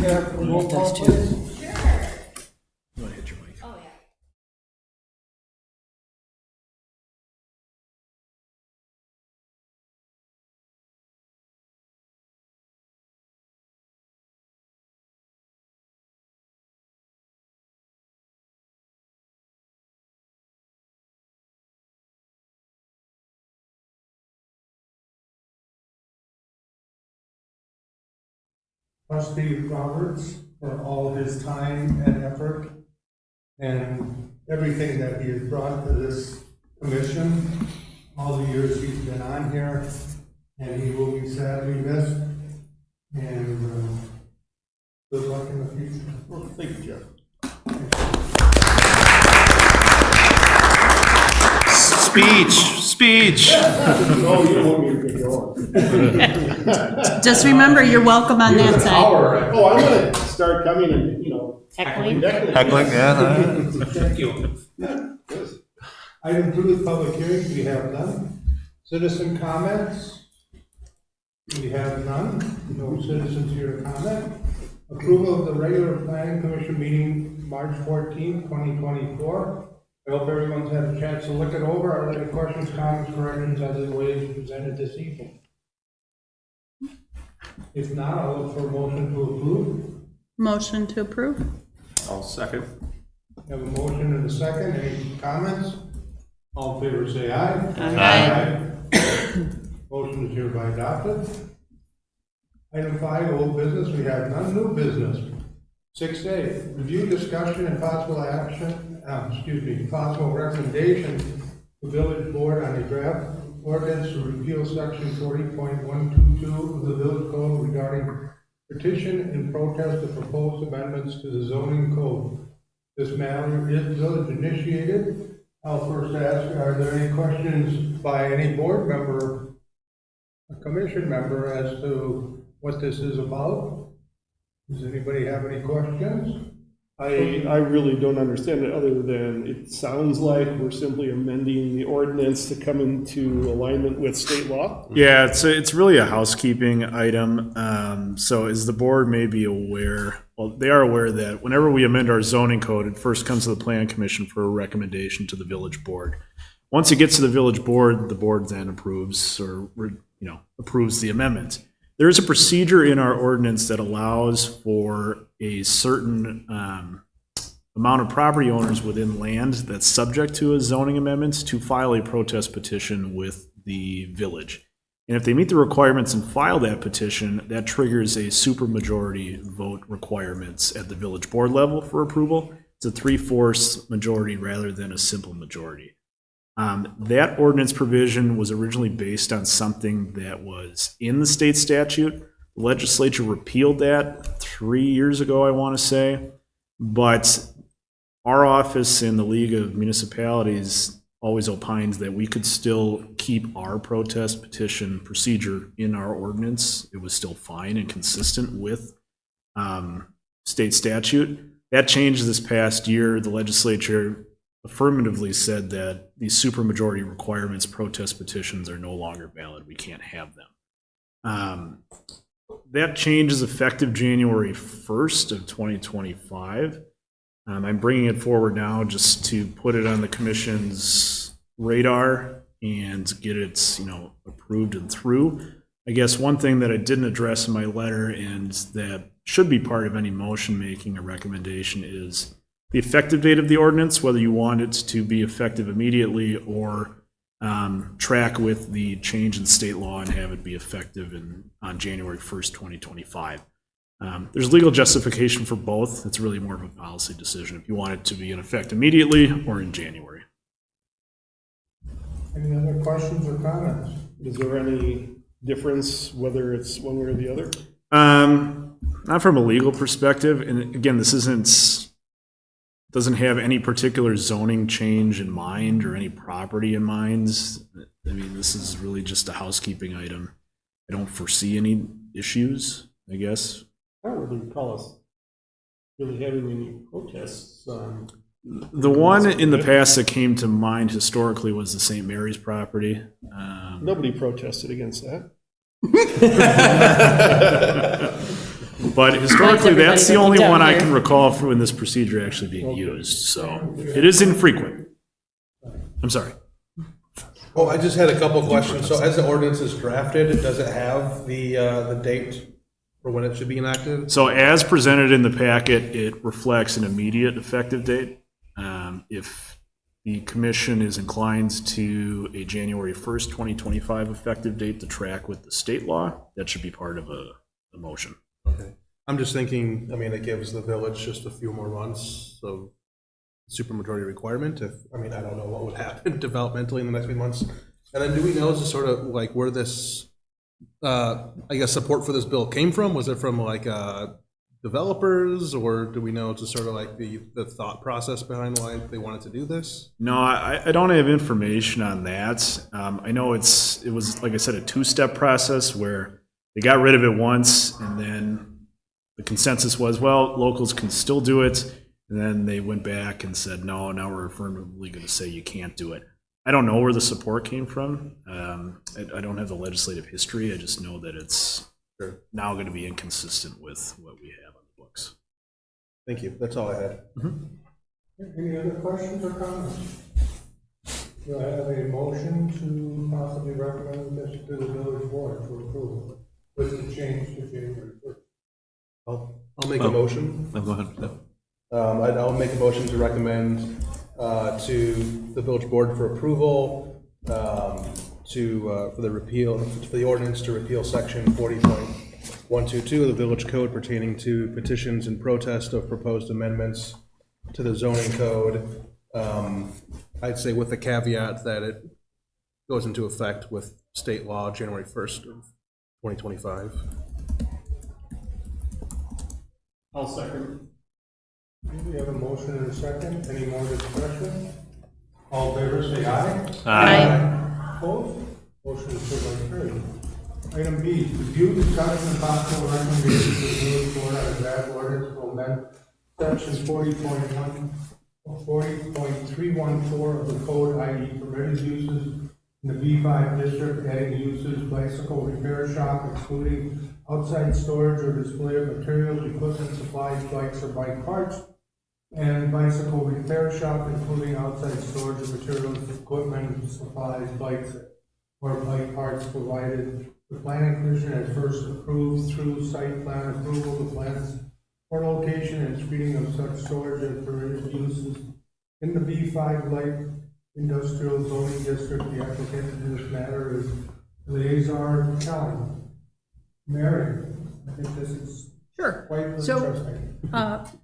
that roll call, please? You want to hit your mic? Oh, yeah. Trustee Roberts for all his time and effort and everything that he has brought to this commission, all the years he's been on here, and he will be sadly missed. And good luck in the future. Well, thank you, Jeff. Speech. No, you don't want me to get going. Just remember, you're welcome on that side. Oh, I'm gonna start coming and, Heckling. Heckling, yeah. Thank you. Item 2 is public hearings. We have none. Citizen comments. We have none. No citizens here to comment. Approval of the regular planning commission meeting March 14, 2024. I hope everyone's had a chance to look it over. Are there any questions, comments, corrections as the way it's presented this evening? If not, I'll look for a motion to approve. Motion to approve? I'll second. We have a motion and a second. Any comments? All in favor say aye. Aye. Motion is hereby adopted. Item 5, old business, we have none. New business. 6A, review, discussion, and possible action, possible recommendation to village board on a draft ordinance to repeal section 40.122 of the village code regarding petition and protest of proposed amendments to the zoning code. This matter is village initiated. I'll first ask, are there any questions by any board member, a commission member, as to what this is about? Does anybody have any questions? I really don't understand it, other than it sounds like we're simply amending the ordinance to come into alignment with state law. Yeah, it's really a housekeeping item. So as the board may be aware, well, they are aware that whenever we amend our zoning code, it first comes to the plan commission for a recommendation to the village board. Once it gets to the village board, the board then approves approves the amendment. There is a procedure in our ordinance that allows for a certain amount of property owners within land that's subject to a zoning amendment to file a protest petition with the village. And if they meet the requirements and file that petition, that triggers a supermajority vote requirements at the village board level for approval. It's a 3/4 majority rather than a simple majority. That ordinance provision was originally based on something that was in the state statute. The legislature repealed that 3 years ago, I want to say. But our office in the League of Municipalities always opines that we could still keep our protest petition procedure in our ordinance. It was still fine and consistent with state statute. That changed this past year. The legislature affirmatively said that these supermajority requirements, protest petitions, are no longer valid. We can't have them. That change is effective January 1st of 2025. I'm bringing it forward now just to put it on the commission's radar and get it, approved and through. I guess one thing that I didn't address in my letter and that should be part of any motion making or recommendation is the effective date of the ordinance, whether you want it to be effective immediately or track with the change in state law and have it be effective on January 1st, 2025. There's legal justification for both. It's really more of a policy decision if you want it to be in effect immediately or in January. Any other questions or comments? Is there any difference whether it's one way or the other? Not from a legal perspective. And again, this doesn't have any particular zoning change in mind or any property in mind. I mean, this is really just a housekeeping item. I don't foresee any issues, I guess. I don't really recall us really having any protests. The one in the past that came to mind historically was the St. Mary's property. Nobody protested against that. But historically, everybody that's the that only down one I here. can recall for when this procedure actually being used, so it is infrequent. I'm sorry. Oh, I just had a couple of questions. So as the ordinance is drafted, does it have the date for when it should be enacted? So as presented in the packet, it reflects an immediate effective date. If the commission is inclined to a January 1st, 2025 effective date to track with the state law, that should be part of a motion. Okay. I'm just thinking, I mean, it gives the village just a few more months of supermajority requirement. If, I mean, I don't know what would happen developmentally in the next few months. And then do we know just sort of like where this, I guess, support for this bill came from? Was it from like developers, or do we know just sort of like the thought process behind why they wanted to do this? No, I don't have information on that. I know it was, like I said, a two-step process where they got rid of it once, and then the consensus was, well, locals can still do it. And then they went back and said, no, now we're affirmatively going to say you can't do it. I don't know where the support came from. I don't have the legislative history. I just know that it's now going to be inconsistent with what we have on the books. Thank you. That's all I had. Any other questions or comments? Do I have a motion to possibly recommend this to the village board for approval with the change to January 1st? I'll make a motion. Go ahead. I'll make a motion to recommend to the village board for approval for the ordinance to repeal section 40.122 of the village code pertaining to petitions and protest of proposed amendments to the zoning code. I'd say with the caveat that it goes into effect with state law January 1st of 2025. I'll second. We have a motion and a second. Any more discussion? All in favor, say aye. Aye. Opposed? Motion is hereby carried. Item B, review, discussion, and possible recommendation to the village board on a draft ordinance to amend section 40.314 of the code, i.e. permitted uses in the B5 district, adding uses bicycle repair shop, excluding outside storage or display of materials, equipment, supplies, bikes, or bike parts, and bicycle repair shop, including outside storage of materials, equipment, supplies, bikes, or bike parts, provided the planning commission has first approved through site plan approval the plans for location and screening of such storage and permitted uses in the B5 light industrial zoning district. The applicant in this matter is Eleazar Kelly. Mary, I think this is Sure. quite So, interesting.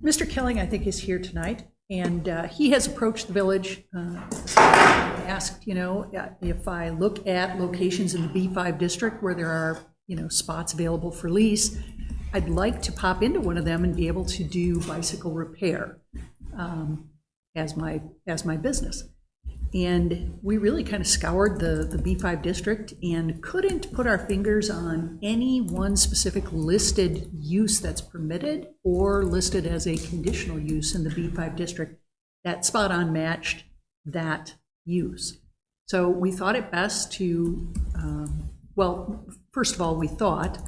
Mr. Kelling, I think, is here tonight, and he has approached the village, asked, if I look at locations in the B5 district where there are, spots available for lease, I'd like to pop into one of them and be able to do bicycle repair as my business. And we really kind of scoured the B5 district and couldn't put our fingers on any one specific listed use that's permitted or listed as a conditional use in the B5 district that spot on matched that use. So we thought it best to, first of all, we thought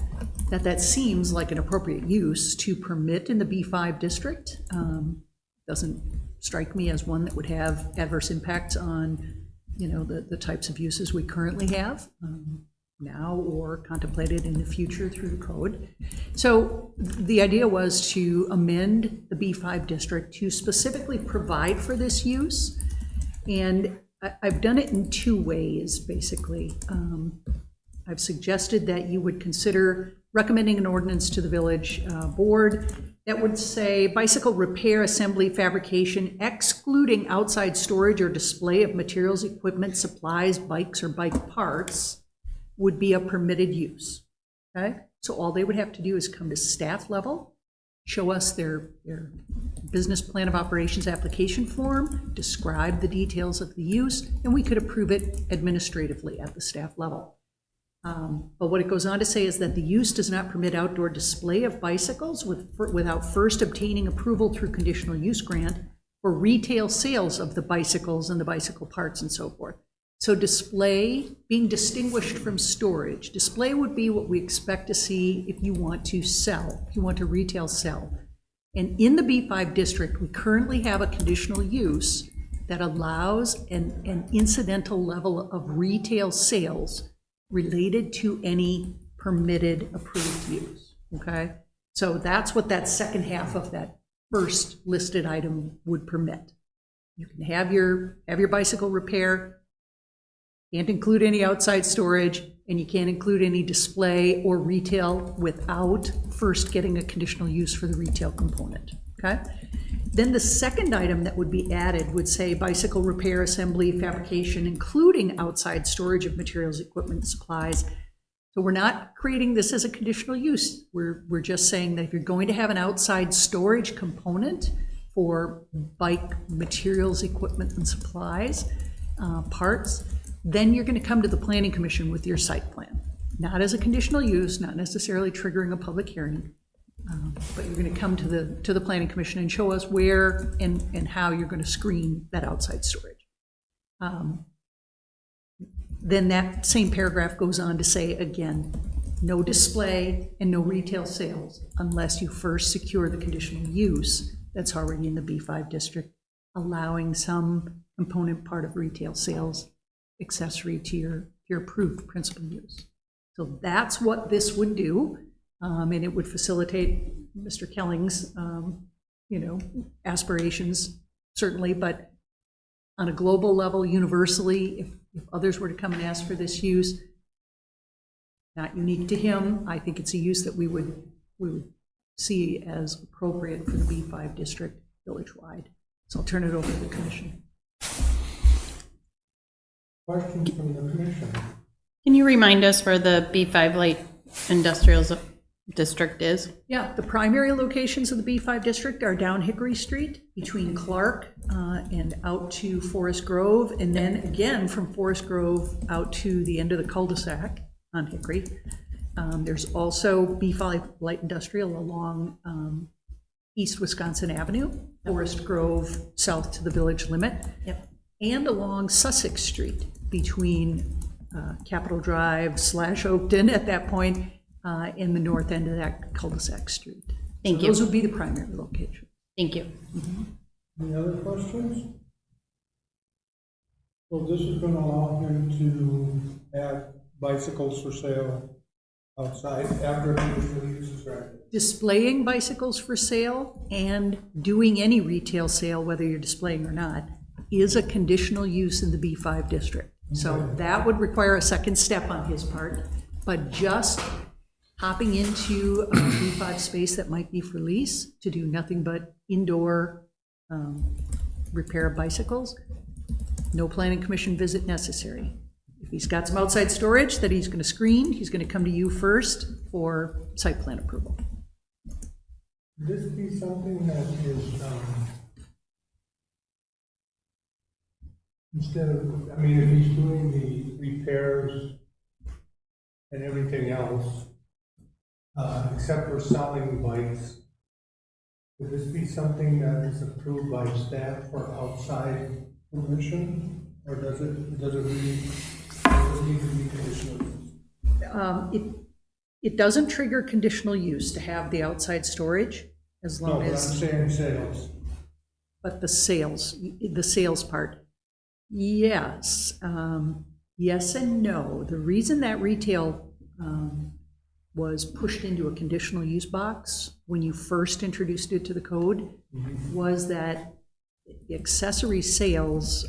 that seems like an appropriate use to permit in the B5 district. Doesn't strike me as one that would have adverse impacts on, the types of uses we currently have now or contemplated in the future through the code. So the idea was to amend the B5 district to specifically provide for this use. And I've done it in two ways, basically. I've suggested that you would consider recommending an ordinance to the village board that would say bicycle repair, assembly, fabrication, excluding outside storage or display of materials, equipment, supplies, bikes, or bike parts would be a permitted use, okay? So all they would have to do is come to staff level, show us their business plan of operations application form, describe the details of the use, and we could approve it administratively at the staff level. But what it goes on to say is that the use does not permit outdoor display of bicycles without first obtaining approval through conditional use grant for retail sales of the bicycles and the bicycle parts and so forth. So display being distinguished from storage. Display would be what we expect to see if you want to sell, if you want to retail sell. And in the B5 district, we currently have a conditional use that allows an incidental level of retail sales related to any permitted approved use, okay? So that's what that second half of that first listed item would permit. You can have your bicycle repair, can't include any outside storage, and you can't include any display or retail without first getting a conditional use for the retail component, okay? Then the second item that would be added would say bicycle repair, assembly, fabrication, including outside storage of materials, equipment, and supplies. So we're not creating this as a conditional use. We're just saying that if you're going to have an outside storage component for bike materials, equipment, and supplies, parts, then you're going to come to the Planning Commission with your site plan. Not as a conditional use, not necessarily triggering a public hearing, but you're going to come to the Planning Commission and show us where and how you're going to screen that outside storage. Then that same paragraph goes on to say, again, no display and no retail sales unless you first secure the conditional use that's already in the B5 district, allowing some component part of retail sales accessory to your approved principal use. So that's what this would do, and it would facilitate Mr. Kelling's, aspirations, certainly, but on a global level, universally, if others were to come and ask for this use, not unique to him, I think it's a use that we would see as appropriate for the B5 district village-wide. So I'll turn it over to the commission. Questions from the commission? Can you remind us where the B5 light industrial district is? Yeah, the primary locations of the B5 district are down Hickory Street between Clark and out to Forest Grove, and then again from Forest Grove out to the end of the cul-de-sac on Hickory. There's also B5 light industrial along East Wisconsin Avenue, Forest Grove south to the village limit. Yep. And along Sussex Street between Capitol Drive / Oakton at that point, in the north end of that cul-de-sac street. Thank So you. those would be the primary locations. Thank you. Any other questions? So this is gonna allow him to have bicycles for sale outside after conditional use is granted. Displaying bicycles for sale and doing any retail sale, whether you're displaying or not, is a conditional use in the B5 district. So that would require a second step on his part, but just hopping into a B5 space that might be for lease to do nothing but indoor repair of bicycles, no planning commission visit necessary. If he's got some outside storage that he's going to screen, he's going to come to you first for site plan approval. Would this be something that is, instead of, I mean, if he's doing the repairs and everything else, except for selling bikes, would this be something that is approved by staff for outside permission? Or does it really need to be conditional? It doesn't trigger conditional use to have the outside storage as No, long but I'm as, saying sales. but the sales part, yes. Yes and no. The reason that retail was pushed into a conditional use box when you first introduced it to the code was that the accessory sales,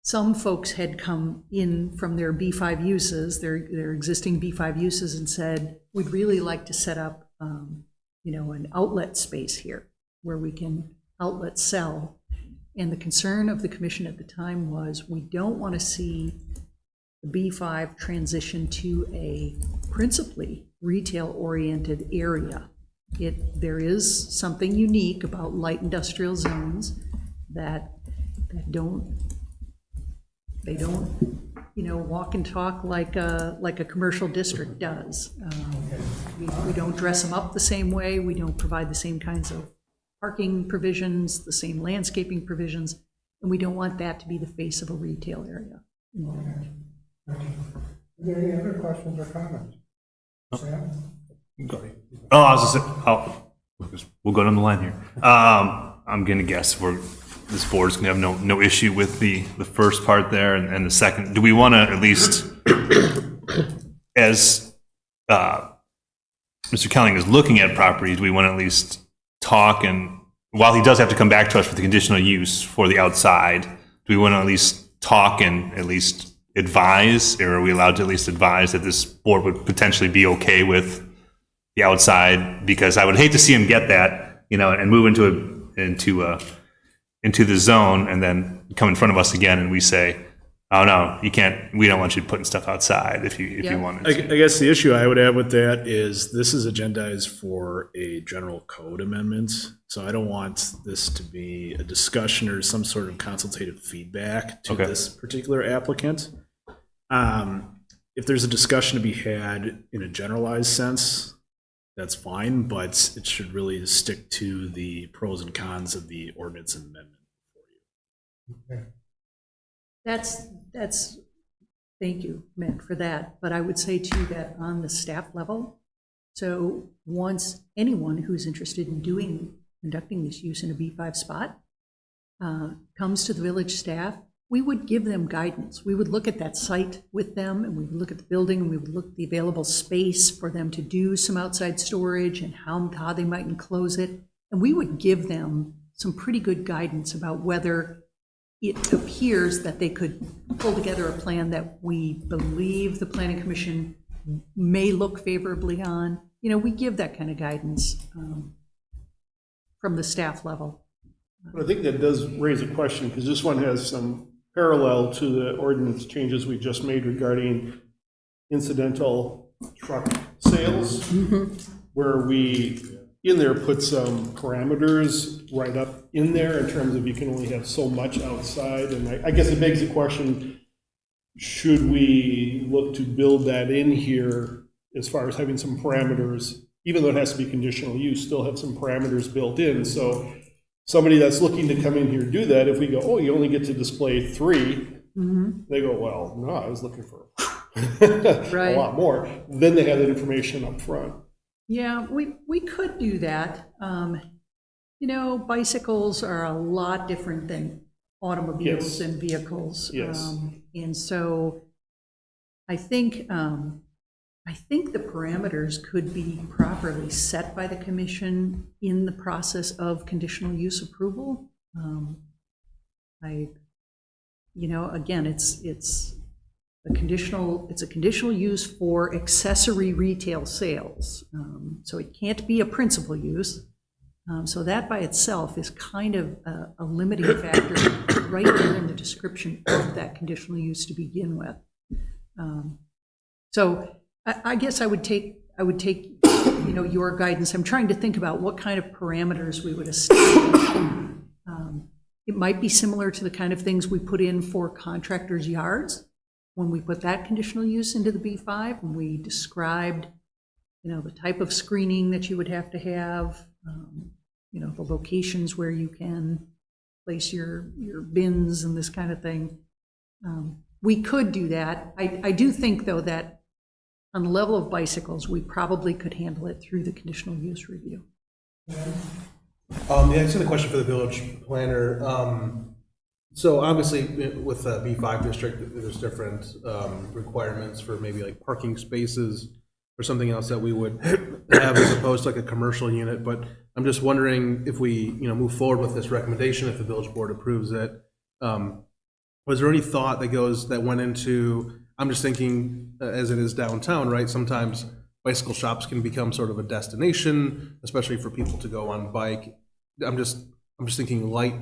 some folks had come in from their B5 uses, their existing B5 uses, and said, we'd really like to set up, an outlet space here where we can outlet sell. And the concern of the commission at the time was, we don't want to see the B5 transition to a principally retail-oriented area. There is something unique about light industrial zones that don't walk and talk like a commercial district does. We don't dress them up the same way. We don't provide the same kinds of parking provisions, the same landscaping provisions. And we don't want that to be the face of a retail area. Are there any other questions or comments? Sam? Oh, I was just, we'll go down the line here. I'm gonna guess this board's gonna have no issue with the first part there and the second. Do we want to at least, as Mr. Kelling is looking at properties, do we want to at least talk, and while he does have to come back to us for the conditional use for the outside, do we want to at least talk and at least advise, or are we allowed to at least advise that this board would potentially be okay with the outside? Because I would hate to see him get that, and move into the zone and then come in front of us again and we say, oh no, you can't, we don't want you putting stuff outside if you wanted I to. guess the issue I would have with that is this is agendized for a general code amendment. So I don't want this to be a discussion or some sort of consultative feedback to Okay. this particular applicant. If there's a discussion to be had in a generalized sense, that's fine, but it should really stick to the pros and cons of the ordinance amendment. That's, thank you, Matt, for that. But I would say too that on the staff level, so once anyone who's interested in conducting this use in a B5 spot comes to the village staff, we would give them guidance. We would look at that site with them, and we would look at the building, and we would look at the available space for them to do some outside storage and how they might enclose it. And we would give them some pretty good guidance about whether it appears that they could pull together a plan that we believe the Planning Commission may look favorably on. We give that kind of guidance from the staff level. But I think that does raise a question, because this one has some parallel to the ordinance changes we just made regarding incidental truck sales, where we, in there, put some parameters right up in there in terms of you can only have so much outside. And I guess it begs the question, should we look to build that in here as far as having some parameters, even though it has to be conditional use, still have some parameters built in. So somebody that's looking to come in here and do that, if we go, oh, you only get to display 3, they go, well, no, I was looking for Right. a lot more. Then they have that information up front. Yeah, we could do that. Bicycles are a lot different than automobiles Yes. and vehicles. Yes. And so I think the parameters could be properly set by the commission in the process of conditional use approval. Again, it's a conditional use for accessory retail sales. So it can't be a principal use. So that by itself is kind of a limiting factor right there in the description of that conditional use to begin with. So I guess I would take your guidance. I'm trying to think about what kind of parameters we would establish. It might be similar to the kind of things we put in for contractors' yards when we put that conditional use into the B5, and we described, the type of screening that you would have to have, the locations where you can place your bins and this kind of thing. We could do that. I do think, though, that on the level of bicycles, we probably could handle it through the conditional use review. Yeah, it's a question for the village planner. So obviously with the B5 district, there's different requirements for maybe like parking spaces or something else that we would have as opposed to like a commercial unit. But I'm just wondering if we, move forward with this recommendation, if the village board approves it, was there any thought that went into, I'm just thinking as it is downtown, right? Sometimes bicycle shops can become sort of a destination, especially for people to go on bike. I'm just thinking light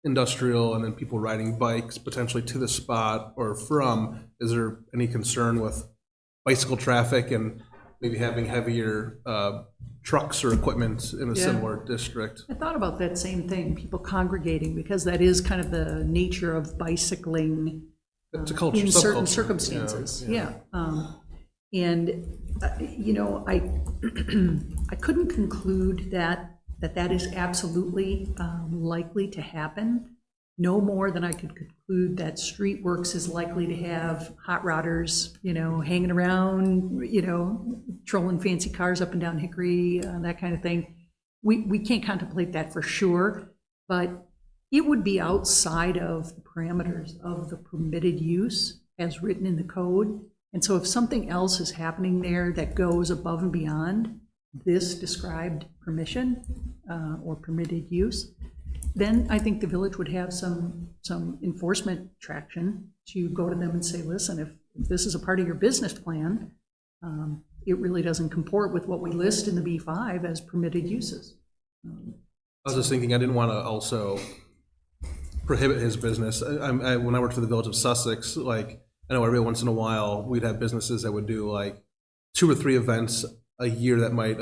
industrial and then people riding bikes potentially to the spot or from. Is there any concern with bicycle traffic and maybe having heavier trucks or equipment in a similar district? I thought about that same thing, people congregating, because that is kind of the nature of bicycling It's a culture, in certain subculture. circumstances. Yeah. I couldn't conclude that is absolutely likely to happen. no more than I could conclude that Streetworks is likely to have hot rodders, hanging around, trolling fancy cars up and down Hickory, that kind of thing. We can't contemplate that for sure, but it would be outside of the parameters of the permitted use as written in the code. And so if something else is happening there that goes above and beyond this described permission or permitted use, then I think the village would have some enforcement traction to go to them and say, listen, if this is a part of your business plan, it really doesn't comport with what we list in the B5 as permitted uses. I was just thinking, I didn't want to also prohibit his business. When I worked for the Village of Sussex, like, I know every once in a while, we'd have businesses that would do like 2 or 3 events a year that might,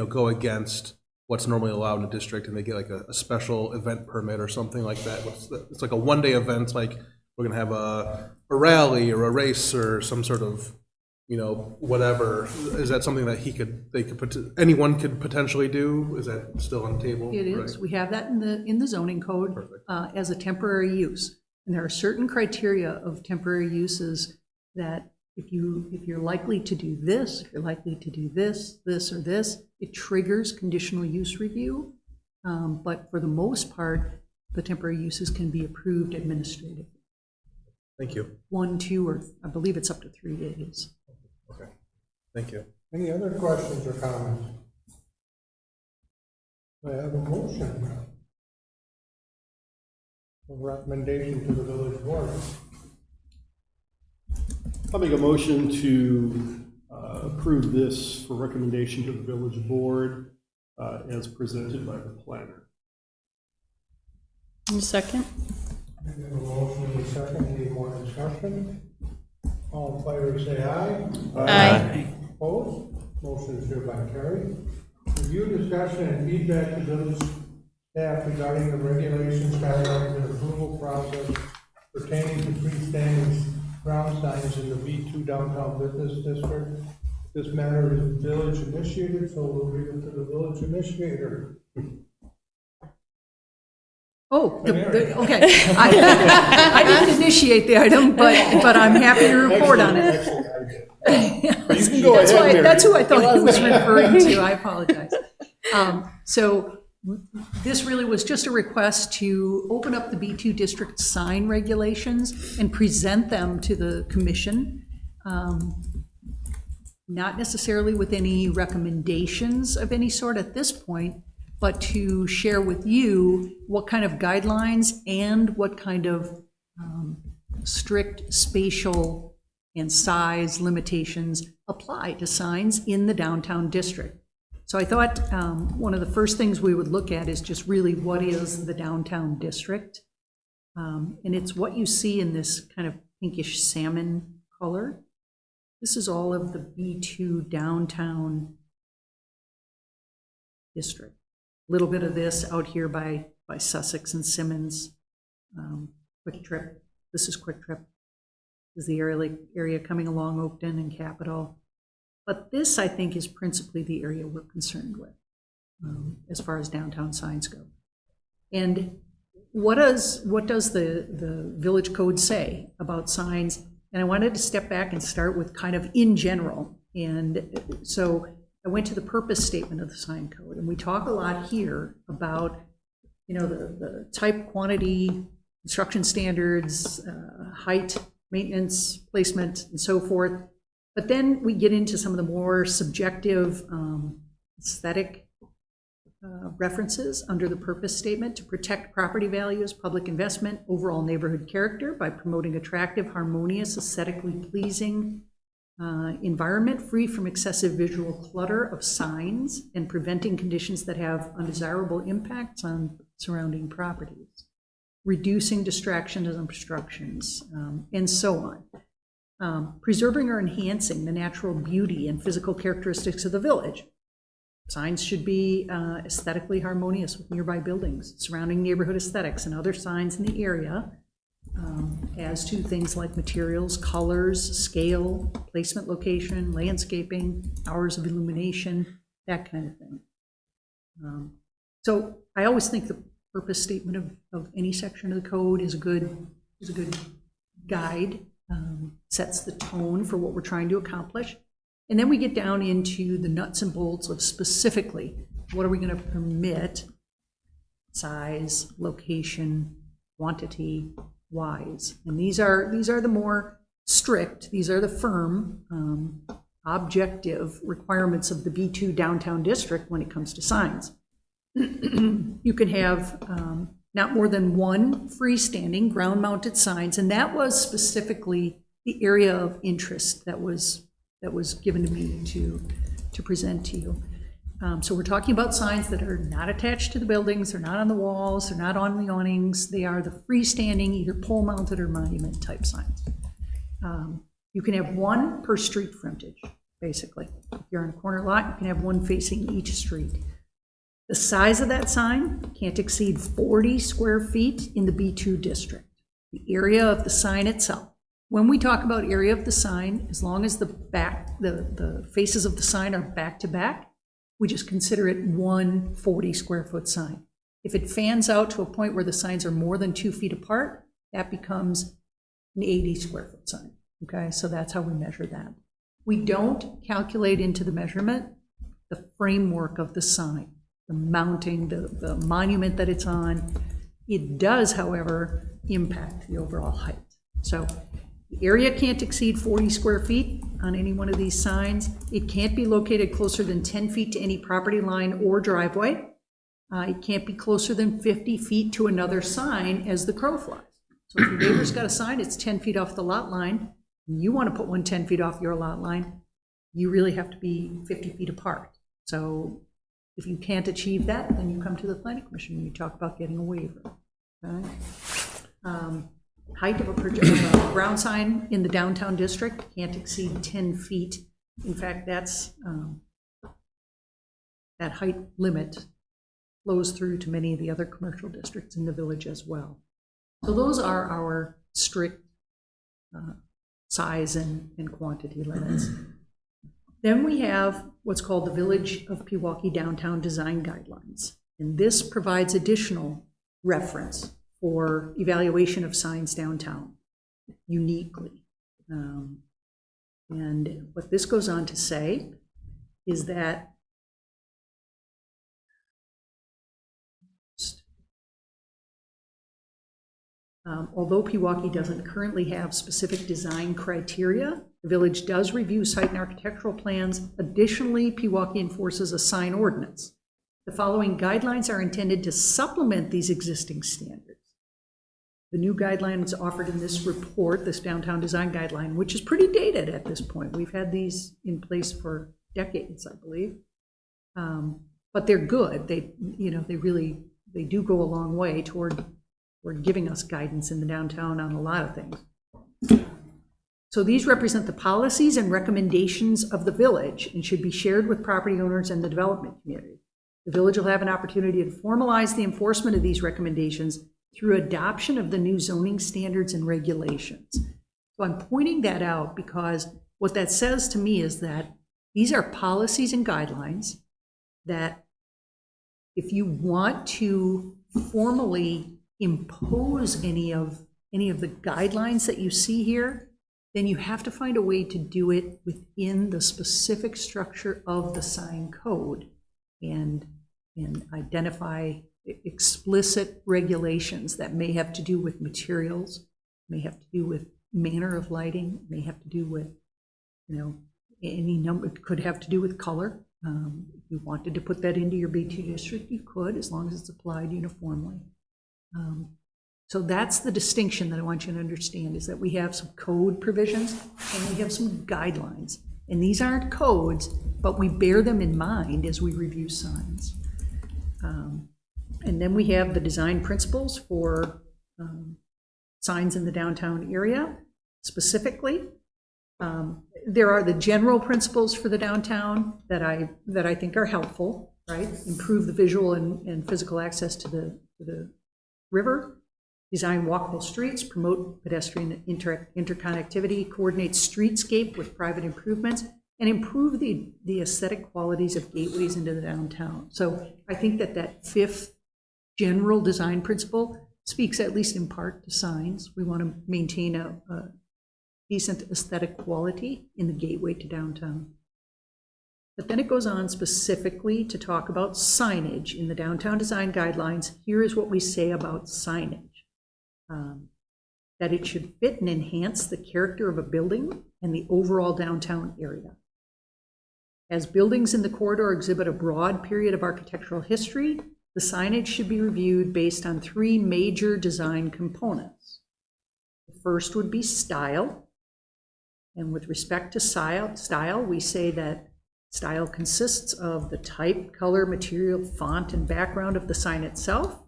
go against what's normally allowed in a district, and they get like a special event permit or something like that. It's like a one-day event, like we're gonna have a rally or a race or some sort of, whatever. Is that something that anyone could potentially do? Is that still on the table? It is. Right. We have that in the zoning code as a temporary use. And there are certain criteria of temporary uses that if you're likely to do this, if you're likely to do this, this, or this, it triggers conditional use review. But for the most part, the temporary uses can be approved administratively. Thank you. 1, 2, or I believe it's up to 3 days. Okay. Thank you. Any other questions or comments? I have a motion. A recommendation to the village board. I'll make a motion to approve this for recommendation to the village board as presented by the planner. Second? We have a motion and a second. Any more discussion? All in favor, say aye. Aye. Opposed? Motion is hereby carried. Review, discussion, and feedback to village staff regarding the regulations, guidelines, and approval process pertaining to freestanding ground signs in the B2 downtown business district. This matter is village initiated, so we'll leave it to the village initiator. Oh, okay. I didn't initiate the item, but I'm happy to report on it. You can go ahead, Mary. That's who I thought he was referring to. I apologize. So this really was just a request to open up the B2 district sign regulations and present them to the commission. Not necessarily with any recommendations of any sort at this point, but to share with you what kind of guidelines and what kind of strict spatial and size limitations apply to signs in the downtown district. So I thought one of the first things we would look at is just really what is the downtown district. And it's what you see in this kind of pinkish salmon color. This is all of the B2 downtown district. A little bit of this out here by Sussex and Simmons. Quick Trip. This is Quick Trip. This is the area coming along Oakton and Capitol. But this, I think, is principally the area we're concerned with as far as downtown signs go. And what does the village code say about signs? And I wanted to step back and start with kind of in general. And so I went to the purpose statement of the sign code, and we talk a lot here about, the type, quantity, construction standards, height, maintenance, placement, and so forth. But then we get into some of the more subjective aesthetic references under the purpose statement to protect property values, public investment, overall neighborhood character by promoting attractive, harmonious, aesthetically pleasing environment free from excessive visual clutter of signs and preventing conditions that have undesirable impacts on surrounding properties, reducing distractions and obstructions, and so on. Preserving or enhancing the natural beauty and physical characteristics of the village. Signs should be aesthetically harmonious with nearby buildings, surrounding neighborhood aesthetics, and other signs in the area as to things like materials, colors, scale, placement, location, landscaping, hours of illumination, that kind of thing. So I always think the purpose statement of any section of the code is a good guide, sets the tone for what we're trying to accomplish. And then we get down into the nuts and bolts of specifically, what are we going to permit, size, location, quantity, wise. And these are the more strict, these are the firm, objective requirements of the B2 downtown district when it comes to signs. You can have not more than one freestanding ground-mounted signs, and that was specifically the area of interest that was given to me to present to you. So we're talking about signs that are not attached to the buildings, they're not on the walls, they're not on the awnings, they are the freestanding, either pole-mounted or monument-type signs. You can have one per street frontage, basically. If you're on a corner lot, you can have one facing each street. The size of that sign can't exceed 40 square feet in the B2 district. The area of the sign itself. When we talk about area of the sign, as long as the faces of the sign are back to back, we just consider it one 40 square foot sign. If it fans out to a point where the signs are more than 2 feet apart, that becomes an 80 square foot sign. Okay, so that's how we measure that. We don't calculate into the measurement the framework of the sign, the mounting, the monument that it's on. It does, however, impact the overall height. So the area can't exceed 40 square feet on any one of these signs. It can't be located closer than 10 feet to any property line or driveway. It can't be closer than 50 feet to another sign as the crow flies. So if your neighbor's got a sign, it's 10 feet off the lot line, and you want to put one 10 feet off your lot line, you really have to be 50 feet apart. So if you can't achieve that, then you come to the planning commission and you talk about getting a waiver. Okay? Height of a ground sign in the downtown district can't exceed 10 feet. In fact, that's that height limit flows through to many of the other commercial districts in the village as well. So those are our strict size and quantity limits. Then we have what's called the Village of Pewaukee Downtown Design Guidelines. And this provides additional reference for evaluation of signs downtown uniquely. And what this goes on to say is that although Pewaukee doesn't currently have specific design criteria, the village does review site and architectural plans. Additionally, Pewaukee enforces a sign ordinance. The following guidelines are intended to supplement these existing standards. The new guidelines offered in this report, this downtown design guideline, which is pretty dated at this point. We've had these in place for decades, I believe. But they're good. They do go a long way toward giving us guidance in the downtown on a lot of things. So these represent the policies and recommendations of the village and should be shared with property owners and the development community. The village will have an opportunity to formalize the enforcement of these recommendations through adoption of the new zoning standards and regulations. So I'm pointing that out because what that says to me is that these are policies and guidelines that if you want to formally impose any of the guidelines that you see here, then you have to find a way to do it within the specific structure of the sign code and identify explicit regulations that may have to do with materials, may have to do with manner of lighting, may have to do with, any number, it could have to do with color. If you wanted to put that into your B2 district, you could, as long as it's applied uniformly. So that's the distinction that I want you to understand, is that we have some code provisions and we have some guidelines. And these aren't codes, but we bear them in mind as we review signs. And then we have the design principles for signs in the downtown area. Specifically, there are the general principles for the downtown that I think are helpful, right? Improve the visual and physical access to the river, design walkable streets, promote pedestrian interconnectivity, coordinate streetscape with private improvements, and improve the aesthetic qualities of gateways into the downtown. So I think that fifth general design principle speaks at least in part to signs. We want to maintain a decent aesthetic quality in the gateway to downtown. But then it goes on specifically to talk about signage in the downtown design guidelines. Here is what we say about signage. That it should fit and enhance the character of a building and the overall downtown area. As buildings in the corridor exhibit a broad period of architectural history, the signage should be reviewed based on 3 major design components. The first would be style. And with respect to style, we say that style consists of the type, color, material, font, and background of the sign itself.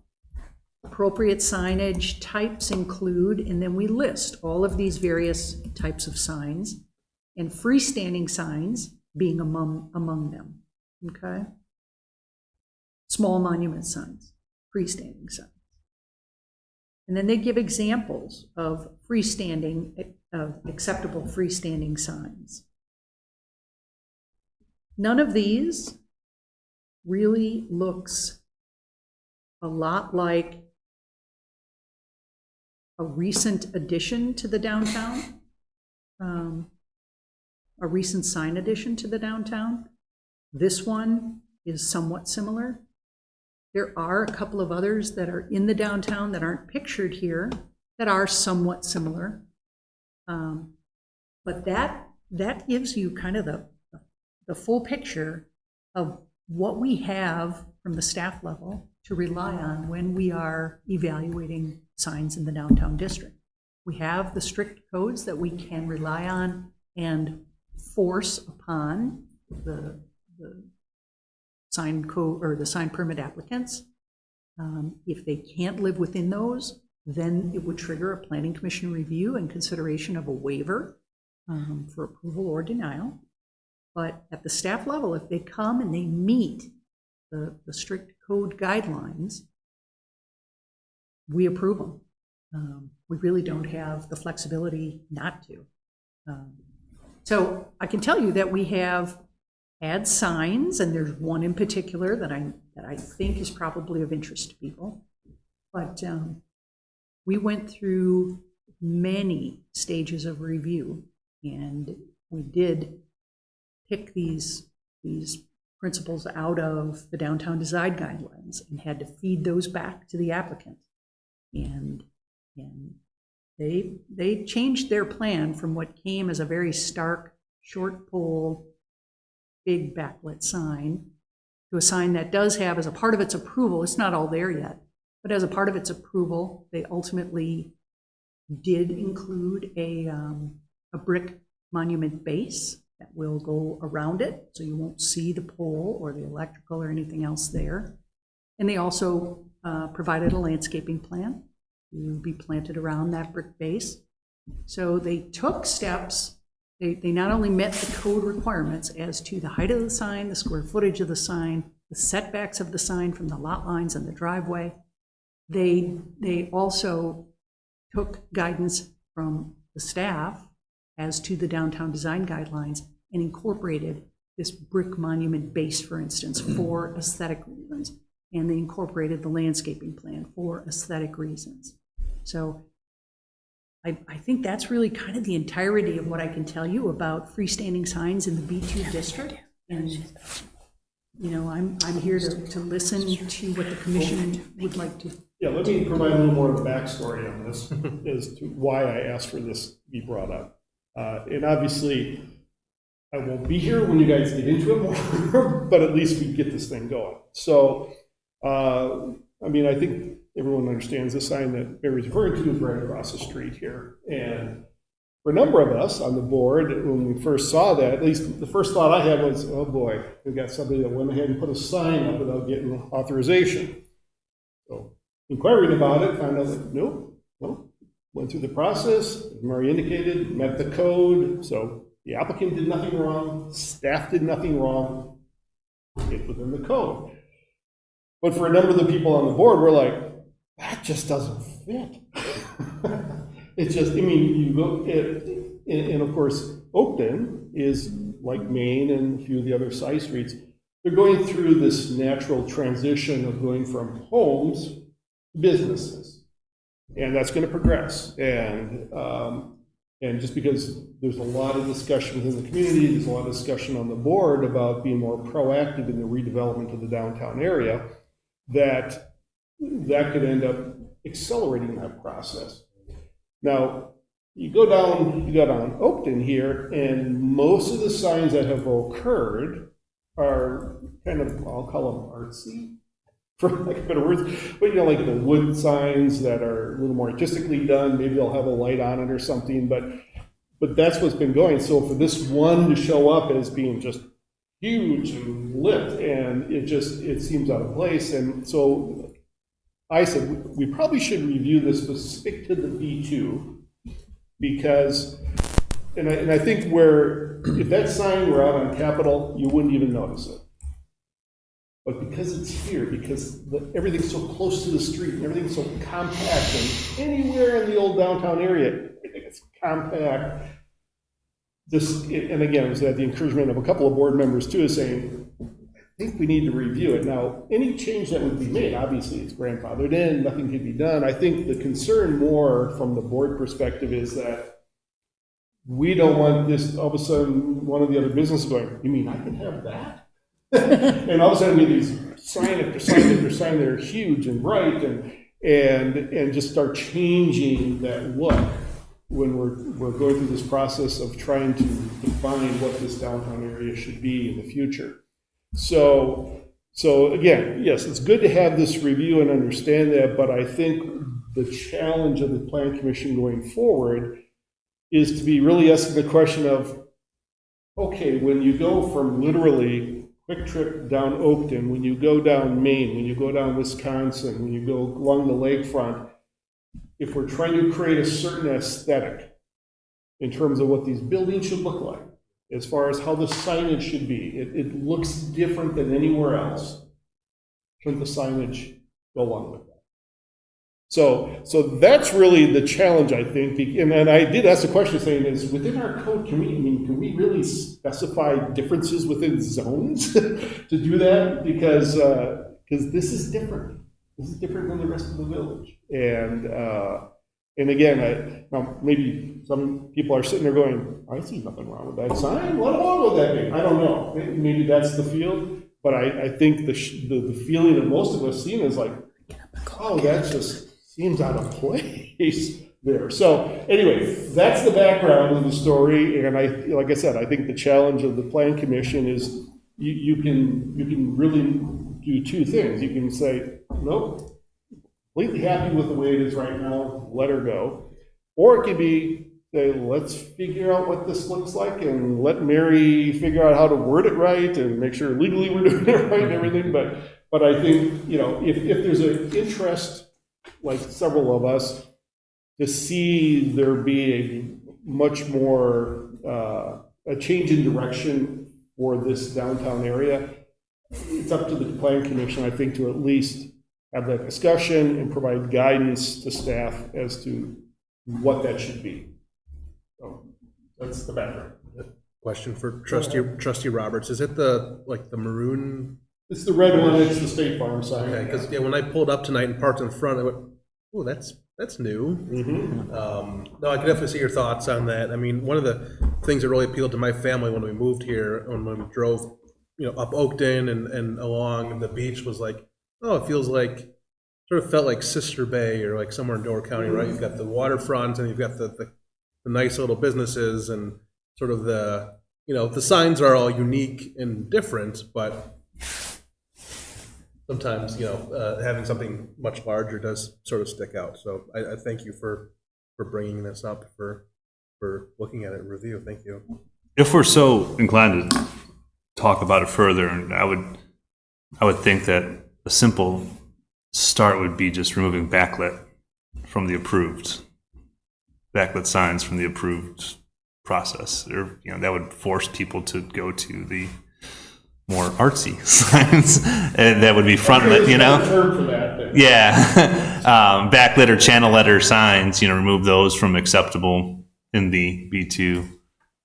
Appropriate signage types include, and then we list all of these various types of signs, and freestanding signs being among them, okay? Small monument signs, freestanding signs. And then they give examples of acceptable freestanding signs. None of these really looks a lot like a recent addition to the downtown, a recent sign addition to the downtown. This one is somewhat similar. There are a couple of others that are in the downtown that aren't pictured here that are somewhat similar. But that gives you kind of the full picture of what we have from the staff level to rely on when we are evaluating signs in the downtown district. We have the strict codes that we can rely on and force upon the sign code or the sign permit applicants. If they can't live within those, then it would trigger a planning commission review and consideration of a waiver for approval or denial. But at the staff level, if they come and they meet the strict code guidelines, we approve them. We really don't have the flexibility not to. So I can tell you that we have had signs, and there's one in particular that I think is probably of interest to people. But we went through many stages of review, and we did pick these principles out of the downtown design guidelines and had to feed those back to the applicant. And they changed their plan from what came as a very stark, short pole, big backlit sign to a sign that does have, as a part of its approval, it's not all there yet, but as a part of its approval, they ultimately did include a brick monument base that will go around it, so you won't see the pole or the electrical or anything else there. And they also provided a landscaping plan to be planted around that brick base. So they took steps. They not only met the code requirements as to the height of the sign, the square footage of the sign, the setbacks of the sign from the lot lines and the driveway. They also took guidance from the staff as to the downtown design guidelines and incorporated this brick monument base, for instance, for aesthetic reasons. And they incorporated the landscaping plan for aesthetic reasons. So I think that's really kind of the entirety of what I can tell you about freestanding signs in the B2 district. And, you know, I'm here to listen to what the commission would like to. Yeah, let me provide a little more of a backstory on this as to why I asked for this to be brought up. And obviously, I won't be here when you guys get into it more, but at least we get this thing going. So, I mean, I think everyone understands the sign that Barry's referring to is right across the street here. And for a number of us on the board, when we first saw that, at least the first thought I had was, oh boy, we've got somebody that went ahead and put a sign up without getting authorization. So, inquiring about it, found out that nope, went through the process, as Murray indicated, met the code, so the applicant did nothing wrong, staff did nothing wrong, it's within the code. But for a number of the people on the board, we're like, that just doesn't fit. It's just, I mean, you go, and of course, Oakton is like Main and a few of the other side streets. they're going through this natural transition of going from homes to businesses. And that's going to progress. And just because there's a lot of discussion within the community, there's a lot of discussion on the board about being more proactive in the redevelopment of the downtown area, that could end up accelerating that process. Now, you go down Oakton here, and most of the signs that have occurred are kind of, I'll call them artsy, for lack of better words, but like the wood signs that are a little more artistically done, maybe they'll have a light on it or something, but that's what's been going. So for this one to show up as being just huge and lit, and it seems out of place. And so I said, we probably should review this specific to the B2, because, and I think if that sign were out on Capitol, you wouldn't even notice it. But because it's here, because everything's so close to the street, and everything's so compact, and anywhere in the old downtown area, it's compact. And again, it was at the encouragement of a couple of board members too, is saying, I think we need to review it. Now, any change that would be made, obviously it's grandfathered in, nothing can be done. I think the concern more from the board perspective is that we don't want this, all of a sudden, one of the other businesses going, you mean I can have that? And all of a sudden, we have these sign after sign after sign that are huge and bright, and just start changing that look when we're going through this process of trying to define what this downtown area should be in the future. So again, yes, it's good to have this review and understand that, but I think the challenge of the Plan Commission going forward is to be really asking the question of, okay, when you go from literally quick trip down Oakton, when you go down Maine, when you go down Wisconsin, when you go along the lakefront, if we're trying to create a certain aesthetic in terms of what these buildings should look like, as far as how the signage should be, it looks different than anywhere else. Shouldn't the signage go along with that? So that's really the challenge, I think. And I did ask the question saying, is within our code, can we really specify differences within zones to do that? Because this is different. This is different than the rest of the village. And again, now maybe some people are sitting there going, I see nothing wrong with that sign. What wrong with that thing? I don't know. Maybe that's the feel. But I think the feeling that most of us see is like, oh, that just seems out of place there. So anyway, that's the background of the story. And like I said, I think the challenge of the Plan Commission is you can really do two things. You can say, nope, completely happy with the way it is right now, let her go. Or it could be, say, let's figure out what this looks like and let Mary figure out how to word it right and make sure legally we're doing it right and everything. But I think, if there's an interest, like several of us, to see there be a much more, a change in direction for this downtown area, it's up to the Plan Commission, I think, to at least have that discussion and provide guidance to staff as to what that should be. So that's the background. Question for Trustee Roberts. Is it the maroon? It's the red one, it's the State Farm sign. Okay, because when I pulled up tonight and parked in front, I went, oh, that's new. Mm-hmm. No, I can definitely see your thoughts on that. I mean, one of the things that really appealed to my family when we moved here, when we drove, up Oakton and along the beach, was like, oh, it feels like, sort of felt like Sister Bay or like somewhere in Door County, right? You've got the waterfront and you've got the nice little businesses and sort of the signs are all unique and different, but sometimes, having something much larger does sort of stick out. So I thank you for bringing this up, for looking at it in review. Thank you. If we're so inclined to talk about it further, and I would think that a simple start would be just removing backlit from the approved, backlit signs from the approved process. Or, that would force people to go to the more artsy signs, and that would be frontlit, Term for that thing. Yeah. Backlit or channel letter signs, remove those from acceptable in the B2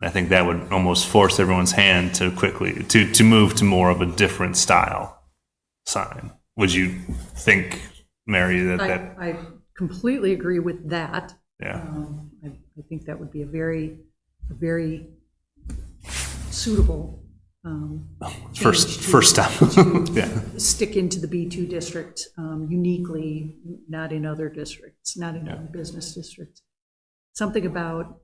I think that would almost force everyone's hand to quickly, to move to more of a different style sign. Would you think, Mary, that, I completely agree with that. yeah, I think that would be a very suitable first step, yeah. stick into the B2 district uniquely, not in other districts, not in other business districts. Something about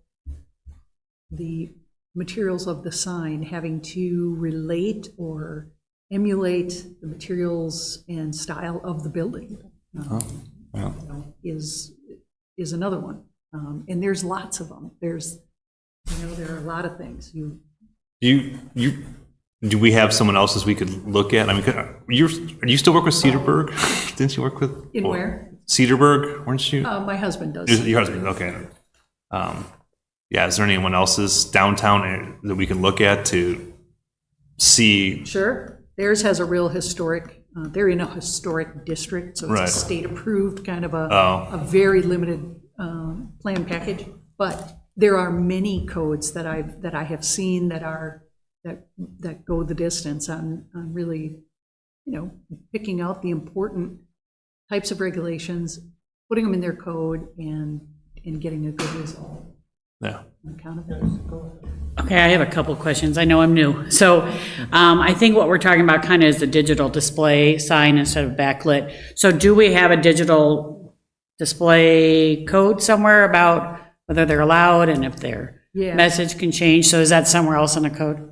the materials of the sign having to relate or emulate the materials and style of the building is another one. And there's lots of them. There are a lot of things. Do we have someone else's we could look at? I mean, you still work with Cedarburg? Didn't you work with? In where? Cedarburg, weren't you? My husband does. Your husband, okay. Yeah, is there anyone else's downtown that we can look at to see? Sure. Theirs has a real historic, they're in a historic district, so it's Right. a state-approved kind of Oh. a very limited plan package. But there are many codes that I have seen that go the distance on really, picking out the important types of regulations, putting them in their code, and getting a good result. Yeah. Accountability. Okay, I have a couple of questions. I know I'm new. So I think what we're talking about kind of is the digital display sign instead of backlit. So do we have a digital display code somewhere about whether they're allowed and if their Yeah. message can change? So is that somewhere else in the code?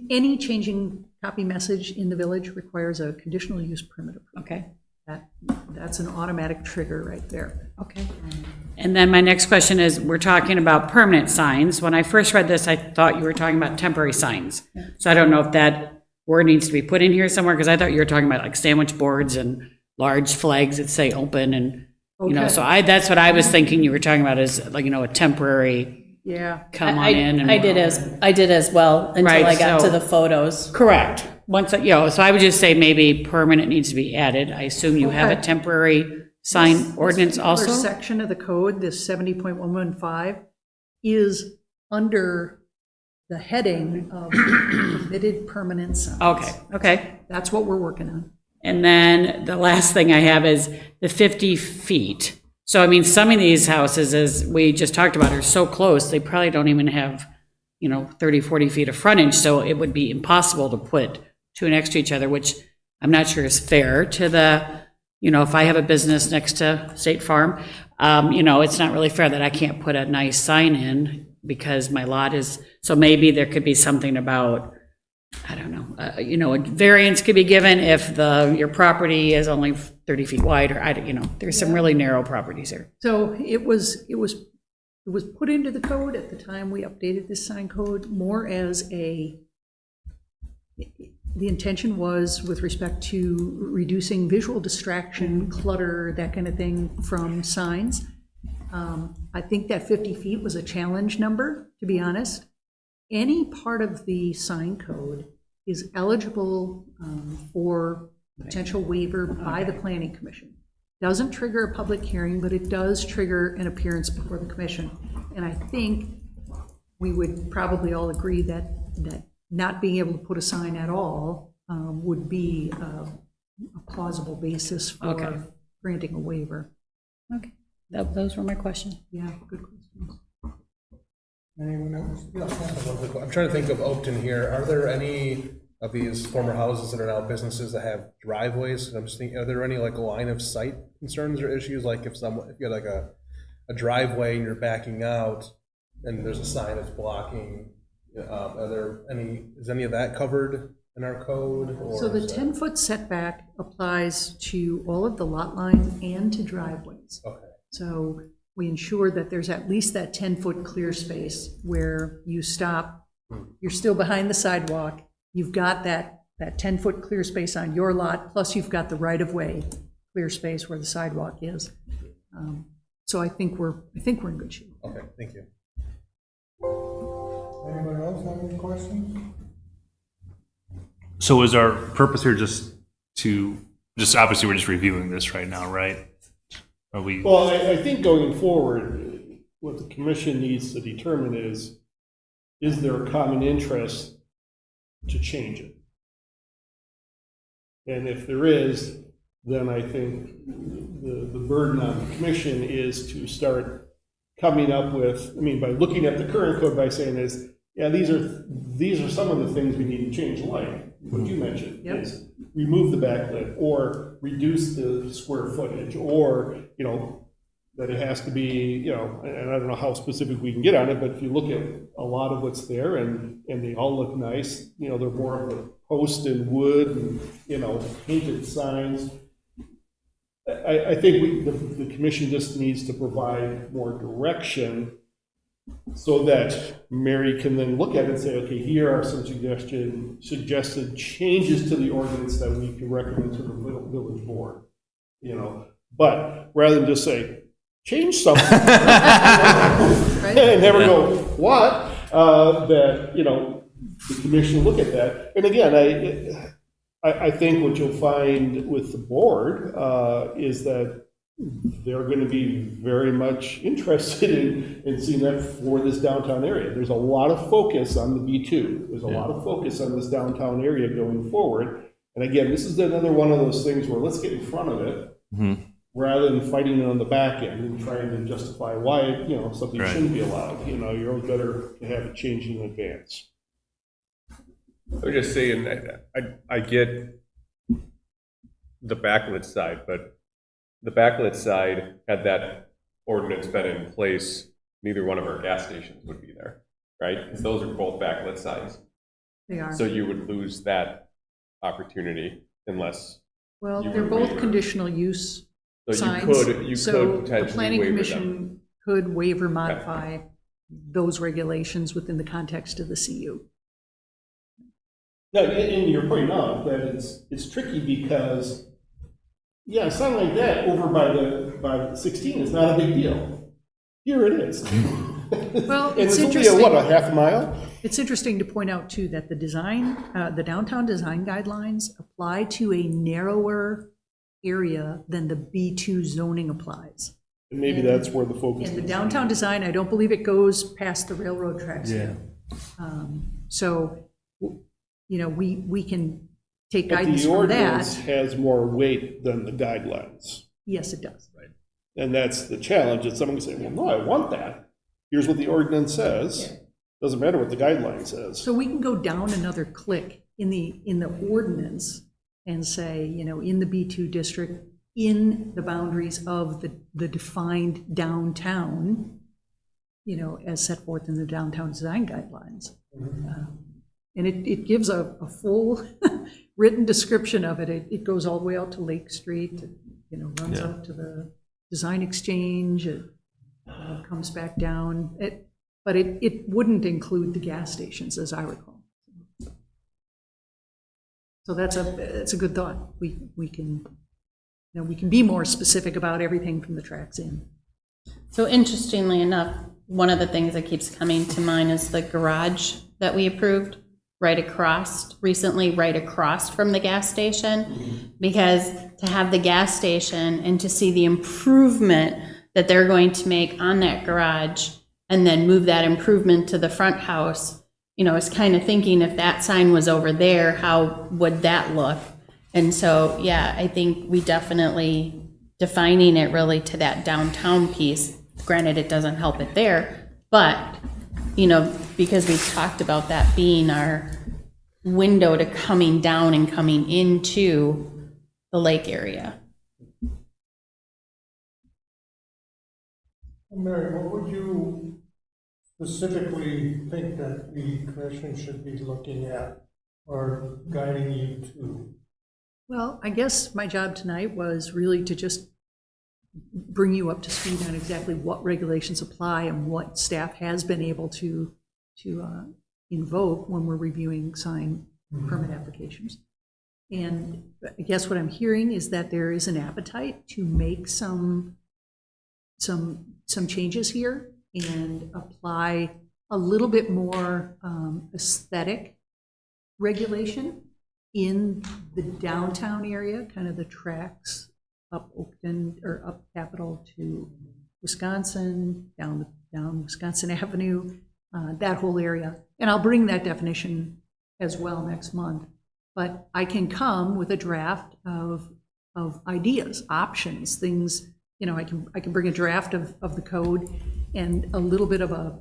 Any changing copy message in the village requires a conditional use permit approval. Okay, That's an automatic trigger right there. okay. And then my next question is, we're talking about permanent signs. When I first read this, I thought you were talking about temporary signs. So I don't know if that word needs to be put in here somewhere, because I thought you were talking about like sandwich boards and large flags that say open and, Okay. so that's what I was thinking you were talking about is like, a temporary Yeah. come on in. And I did as well until Right, I got so- to the photos. Correct. Once, so I would just say maybe permanent needs to be added. I assume you have a Okay. temporary sign ordinance This also? particular section of the code, this 70.115, is under the heading of permitted permanent signs. Okay. That's what we're working on. And then the last thing I have is the 50 feet. So, I mean, some of these houses, as we just talked about, are so close, they probably don't even have, 30, 40 feet of frontage, so it would be impossible to put two next to each other, which I'm not sure is fair to the, if I have a business next to State Farm, it's not really fair that I can't put a nice sign in because my lot is, so maybe there could be something about, I don't know, a variance could be given if your property is only 30 feet wide, or there's some really narrow properties here. So it was put into the code at the time we updated this sign code more as the intention was with respect to reducing visual distraction, clutter, that kind of thing from signs. I think that 50 feet was a challenge number, to be honest. Any part of the sign code is eligible for potential waiver by the planning commission. Doesn't trigger a public hearing, but it does trigger an appearance before the commission. And I think we would probably all agree that not being able to put a sign at all would be a plausible basis for Okay. granting a waiver. Okay, those were my questions. Yeah, good questions. Anyone else? I'm trying to think of Oakton here. Are there any of these former houses that are now businesses that have driveways? I'm just thinking, are there any like line of sight concerns or issues? Like if you got like a driveway and you're backing out and there's a sign that's blocking, is any of that covered in our code? Or So the is that- 10-foot setback applies to all of the lot lines and to driveways. Okay, So we ensure that there's at least that 10-foot clear space where you stop, you're still behind the sidewalk, you've got that 10-foot clear space on your lot, plus you've got the right-of-way clear space where the sidewalk is. So I think we're in good shape. okay, thank you. Anyone else have any questions? So is our purpose here just obviously we're just reviewing this right now, right? Are we? Well, I think going forward, what the commission needs to determine is, is there a common interest to change it? And if there is, then I think the burden on the commission is to start coming up with, I mean, by looking at the current code, by saying is, yeah, these are some of the things we need to change, like what you mentioned, Yep. is remove the backlit, or reduce the square footage, or, you know, that it has to be, you know, and I don't know how specific we can get on it, but if you look at a lot of what's there, and they all look nice, you know, they're more of a post and wood, and, you know, painted signs. I think the commission just needs to provide more direction so that Mary can then look at it and say, okay, here are some suggested changes to the ordinance that we can recommend to the village board, you know. But rather than just say, change something, and never go, what? That, you know, the commission look at that. And again, I think what you'll find with the board is that they're going to be very much interested in seeing that for this downtown area. There's a lot of focus on the B2. There's a lot of focus on this downtown area going forward. And again, this is another one of those things where let's get in front of it rather than fighting it on the back end and trying to justify why, you know, something Right. shouldn't be allowed. You know, you're always better to have it changed in advance. I was just saying, I get the backlit side, but the backlit side, had that ordinance been in place, neither one of our gas stations would be there, right? Because those are both backlit signs. They are. So you would lose that opportunity unless, Well, you they're would both waiver. conditional use so signs. you So could the potentially planning waiver them. commission could waiver modify those regulations within the context of the CU. No, and you're pointing out that it's tricky because, yeah, something like that over by 16 is not a big deal. Here it is. Well, And it's it's only interesting. what, a half a mile? It's interesting to point out, too, that the downtown design guidelines apply to a narrower area than the B2 zoning applies. And maybe that's where the focus And the is. downtown design, I don't believe it goes past the railroad tracks. Yeah. So, you know, we can take But guidance the from ordinance that. has more weight than the guidelines. Yes, it does. And that's the challenge, that someone can say, well, no, I want that. Here's what the ordinance says. Doesn't matter what the guideline says. So we can go down another click in the ordinance and say, you know, in the B2 district, in the boundaries of the defined downtown, you know, as set forth in the downtown design guidelines. And it gives a full written description of it. It goes all the way out to Lake Street, it, you know, runs Yeah. out to the Design Exchange, it comes back down. But it wouldn't include the gas stations, as I recall. So that's a good thought. We can, you know, we can be more specific about everything from the tracks in. So interestingly enough, one of the things that keeps coming to mind is the garage that we approved right across from the gas station. Because to have the gas station and to see the improvement that they're going to make on that garage and then move that improvement to the front house, you know, is kind of thinking if that sign was over there, how would that look? And so, yeah, I think we definitely defining it really to that downtown piece. Granted, it doesn't help it there, but, you know, because we talked about that being our window to coming down and coming into the lake area. Mary, what would you specifically think that the commission should be looking at or guiding you to? Well, I guess my job tonight was really to just bring you up to speed on exactly what regulations apply and what staff has been able to invoke when we're reviewing sign permit applications. And I guess what I'm hearing is that there is an appetite to make some changes here and apply a little bit more aesthetic regulation in the downtown area, kind of the tracks up Oakton or up Capitol to Wisconsin, down Wisconsin Avenue, that whole area. And I'll bring that definition as well next month. But I can come with a draft of ideas, options, things, you know, I can bring a draft of the code and a little bit of a,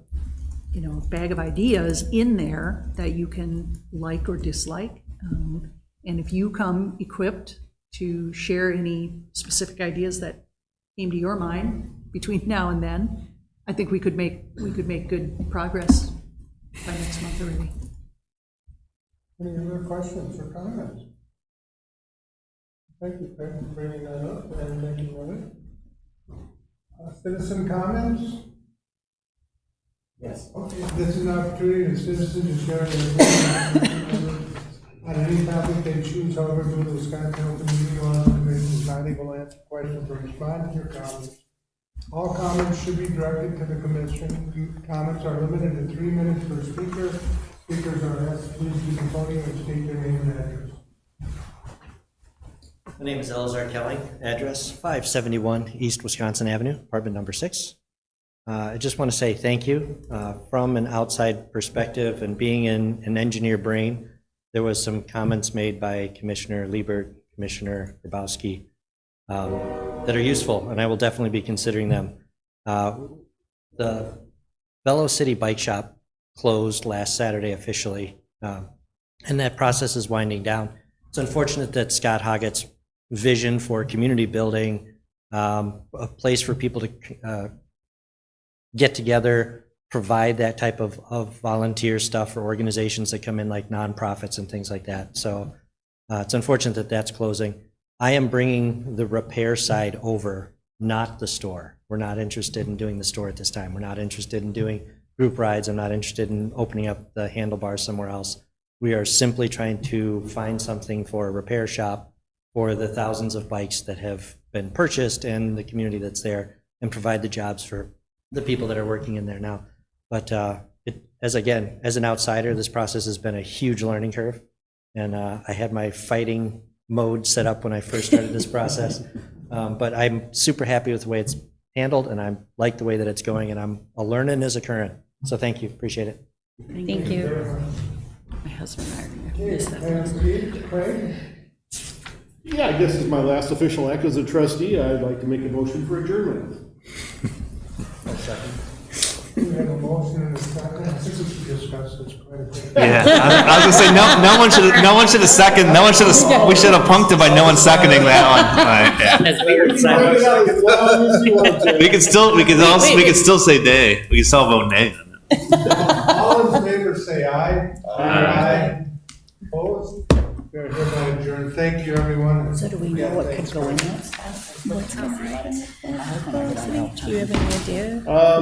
you know, bag of ideas in there that you can like or dislike. And if you come equipped to share any specific ideas that came to your mind between now and then, I think we could make good progress by next month already. Any other questions or comments? Thank you, Craig, for bringing that up and making of it. Citizen comments? Yes. Okay, this is an opportunity for citizens to share their opinions on any topic they choose, however, due to the Wisconsin Open Meeting Law, the commission is not able to answer questions or respond to your comments. All comments should be directed to the commission. Comments are limited to 3 minutes per speaker. Speakers are asked to please be the podium and state their name and address. My name is Elazar Kelly, address 571 East Wisconsin Avenue, apartment number 6. I just want to say thank you. From an outside perspective and being in an engineer brain, there was some comments made by Commissioner Liebert, Commissioner Grabowski, that are useful, and I will definitely be considering them. The Velo City Bike Shop closed last Saturday officially, and that process is winding down. It's unfortunate that Scott Hoggett's vision for community building, a place for people to get together, provide that type of volunteer stuff for organizations that come in, like nonprofits and things like that. So it's unfortunate that that's closing. I am bringing the repair side over, not the store. We're not interested in doing the store at this time. We're not interested in doing group rides. I'm not interested in opening up the handlebars somewhere else. We are simply trying to find something for a repair shop for the thousands of bikes that have been purchased and the community that's there, and provide the jobs for the people that are working in there now. But as an outsider, this process has been a huge learning curve. And I had my fighting mode set up when I first started this process. But I'm super happy with the way it's handled, and I like the way that it's going, and I'm a learning as a current. So thank you, appreciate it. Thank you. My husband and I are gonna Okay, miss that. and Craig? Yeah, I guess as my last official act as a trustee, I'd like to make a motion for adjournment. We have a motion and a second. I think we should discuss this quite a bit. Yeah, I was gonna say, no one should have second, we should have punked it by no one seconding that one. All right, yeah. That's weird. Write it out as long as you want to. We could still say nay, we can still vote nay. All in favor, say aye. Aye. Opposed? We are hereby adjourned. Thank you, everyone. So do we know what could go in that? Do you have any idea?